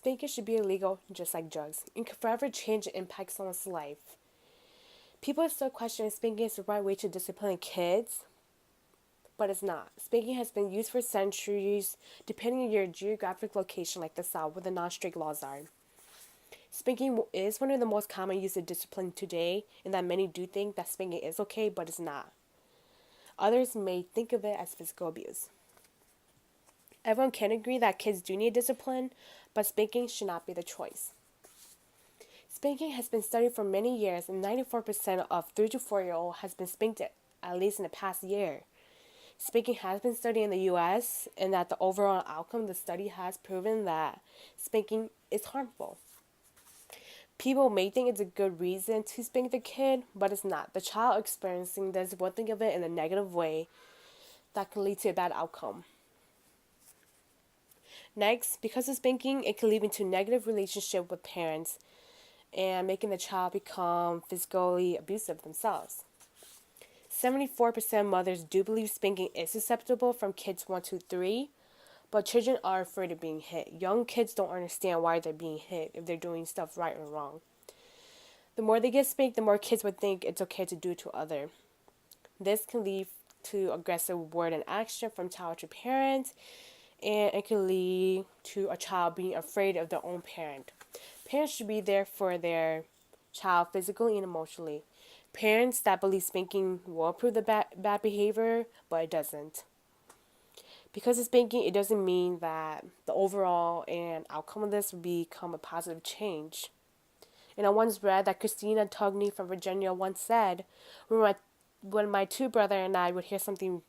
Spanking should be illegal just like drugs and could forever change and impact someone's life. People still question if spanking is the right way to discipline kids, but it's not. Spanking has been used for centuries, depending on your geographic location, like the South, where the non strict laws are. Spanking is one of the most common use of discipline today, and that many do think that spanking is okay, but it's not. Others may think of it as physical abuse. Everyone can agree that kids do need discipline, but spanking should not be the choice. Spanking has been studied for many years, and 94% of 3 to 4-year-olds has been spanked at least in the past year. Spanking has been studied in the US, and that the overall outcome of the study has proven that spanking is harmful. People may think it's a good reason to spank the kid, but it's not. The child experiencing this will think of it in a negative way that can lead to a bad outcome. Next, because of spanking, it can lead into negative relationship with parents and making the child become physically abusive themselves. 74% of mothers do believe spanking is acceptable from kids 1 to 3, but children are afraid of being hit. Young kids don't understand why they're being hit if they're doing stuff right or wrong. The more they get spanked, the more kids would think it's okay to do to others. This can lead to aggressive word and action from child to parent, and it can lead to a child being afraid of their own parent. Parents should be there for their child physically and emotionally. Parents that believe spanking will improve the bad behavior, but it doesn't. Because of spanking, it doesn't mean that the overall and outcome of this will become a positive change. And I once read that Christina Tugney from Virginia once said, when my two brother and I would hear something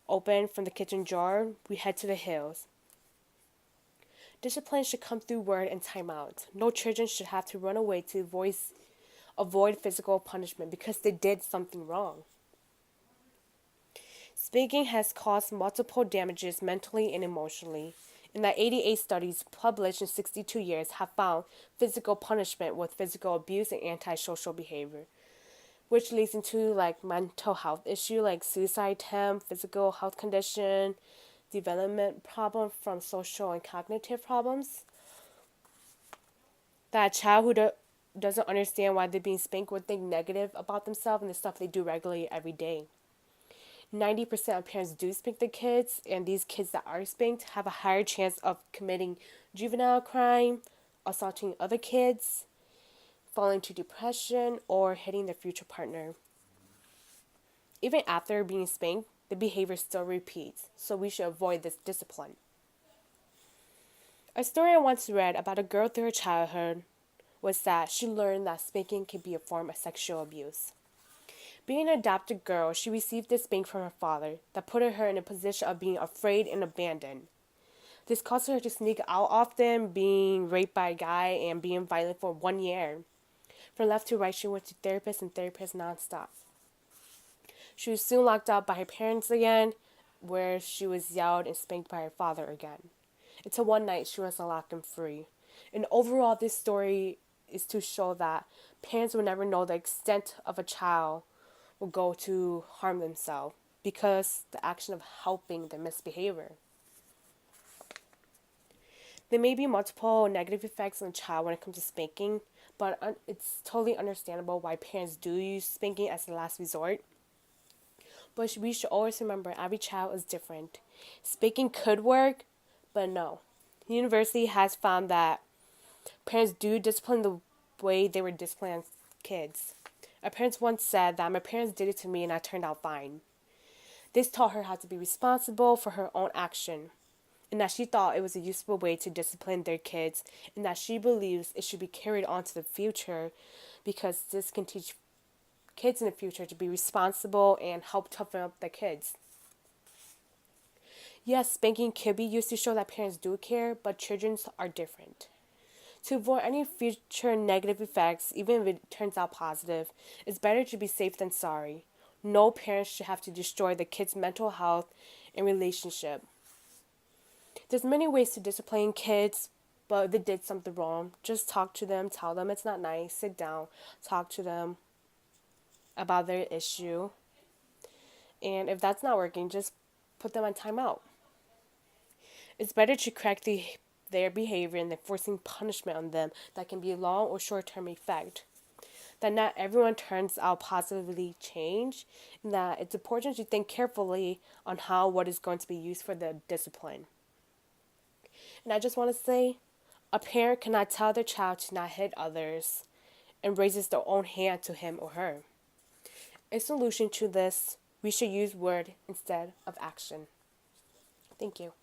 open from the kitchen drawer, we head to the hills. Discipline should come through word and timeout. No children should have to run away to avoid physical punishment because they did something wrong. Spanking has caused multiple damages mentally and emotionally. And that 88 studies published in 62 years have found physical punishment with physical abuse and antisocial behavior, which leads into like mental health issue like suicide attempt, physical health condition, development problem from social and cognitive problems. That a child who doesn't understand why they're being spanked would think negative about themselves and the stuff they do regularly every day. 90% of parents do spank the kids, and these kids that are spanked have a higher chance of committing juvenile crime, assaulting other kids, falling into depression, or hitting their future partner. Even after being spanked, the behavior still repeats, so we should avoid this discipline. A story I once read about a girl through her childhood was that she learned that spanking can be a form of sexual abuse. Being an adopted girl, she received this spank from her father that put her in a position of being afraid and abandoned. This caused her to sneak out often, being raped by a guy, and being violent for 1 year. From left to right, she went to therapists and therapists nonstop. She was soon locked out by her parents again, where she was yelled and spanked by her father again. Until one night, she was unlocked and free. And overall, this story is to show that parents will never know the extent of a child will go to harm themselves because the action of helping their misbehavior. There may be multiple negative effects on the child when it comes to spanking, but it's totally understandable why parents do use spanking as the last resort. But we should always remember every child is different. Spanking could work, but no. The university has found that parents do discipline the way they were disciplining kids. Our parents once said that my parents did it to me and I turned out fine. This taught her how to be responsible for her own action, and that she thought it was a useful way to discipline their kids, and that she believes it should be carried on to the future because this can teach kids in the future to be responsible and help toughen up their kids. Yes, spanking can be used to show that parents do care, but children are different. To avoid any future negative effects, even if it turns out positive, it's better to be safe than sorry. No parent should have to destroy the kid's mental health and relationship. There's many ways to discipline kids, but if they did something wrong, just talk to them, tell them it's not nice, sit down, talk to them about their issue. And if that's not working, just put them on timeout. It's better to correct the their behavior and enforcing punishment on them that can be long or short-term effect. That not everyone turns out positively change, and that it's important to think carefully on how what is going to be used for the discipline. And I just want to say, a parent cannot tell their child to not hit others and raises their own hand to him or her. In solution to this, we should use word instead of action. Thank you.